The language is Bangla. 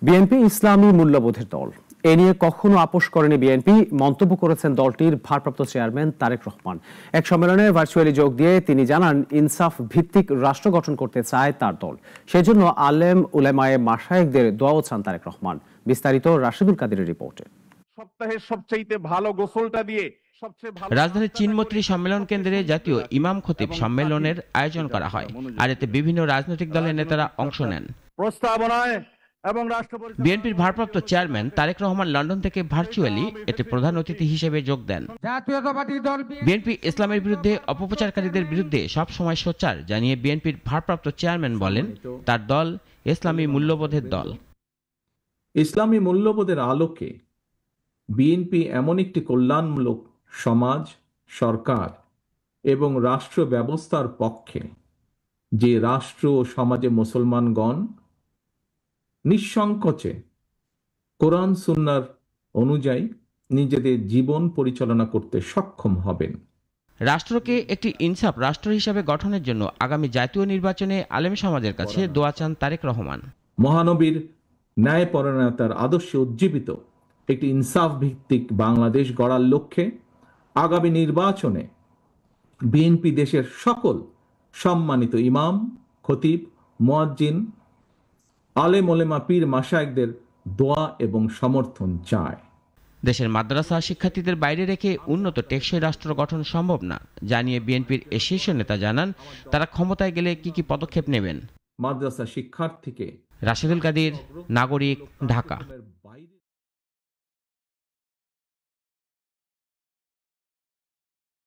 বিএনপি ইসলামী মূল্যবোধের দল, এ নিয়ে কখনো আপোষ করেনি বিএনপি, মন্তব্য করেছেন দলটির ভারপ্রাপ্ত চেয়ারম্যান তারেক রহমান। এক সম্মেলনে ভার্চুয়ালি যোগ দিয়ে তিনি জানান, ইনসাফ ভিত্তিক রাষ্ট্র গঠন করতে চায় তার দল। সেজন্য আলেম উলেমায়ে মাশায়েখদের দোয়াও চান তারেক রহমান। বিস্তারিত রাশিদুল কাদেরের রিপোর্টে। সপ্তাহের সবচেয়ে ভালো গোসলটা দিয়ে রাজধানীর চীনমৈত্রী সম্মেলন কেন্দ্রে জাতীয় ইমাম খতিব সম্মেলনের আয়োজন করা হয়, আর এতে বিভিন্ন রাজনৈতিক দলের নেতারা অংশ নেন। প্রস্তাবনায় এবং বিএনপির ভারপ্রাপ্ত চেয়ারম্যান তারেক রহমান লন্ডন থেকে ভার্চুয়ালি এতে প্রধান অতিথি হিসেবে যোগ দেন। বিএনপি ইসলামের বিরুদ্ধে অপপ্রচারকারীদের বিরুদ্ধে সব সময় সোচ্চার জানিয়ে বিএনপির ভারপ্রাপ্ত চেয়ারম্যান বলেন, তার দল ইসলামী মূল্যবোধের দল। ইসলামী মূল্যবোধের আলোকে বিএনপি এমন একটি কল্যাণমূলক সমাজ, সরকার এবং রাষ্ট্র ব্যবস্থার পক্ষে, যে রাষ্ট্র ও সমাজে মুসলমানগণ নিঃসংকোচে কোরআন সুন্নাহর অনুযায়ী নিজেদের জীবন পরিচালনা করতে সক্ষম হবেন। রাষ্ট্রকে একটি ইনসাফ রাষ্ট্র হিসাবে গঠনের জন্য আগামী জাতীয় নির্বাচনে আলেম সমাজের কাছে দোয়া চান তারেক রহমান। মহানবীর ন্যায়পরায়ণতার আদর্শে উজ্জীবিত একটি ইনসাফ ভিত্তিক বাংলাদেশ গড়ার লক্ষ্যে আগামী নির্বাচনে বিএনপি দেশের সকল সম্মানিত ইমাম, খতিব, মুয়াজ্জিন, আলেম ওলেমা, পীর মাশায়েখদের দোয়া এবং সমর্থন চায়। দেশের মাদ্রাসা শিক্ষার্থীদের বাইরে রেখে উন্নত টেকসই রাষ্ট্র গঠন সম্ভব না জানিয়ে বিএনপির এই শীর্ষ নেতা জানান, তারা ক্ষমতায় গেলে কি কি পদক্ষেপ নেবেন। মাদ্রাসা শিক্ষার্থীকে রাশিদুল কাদের, নাগরিক, ঢাকা।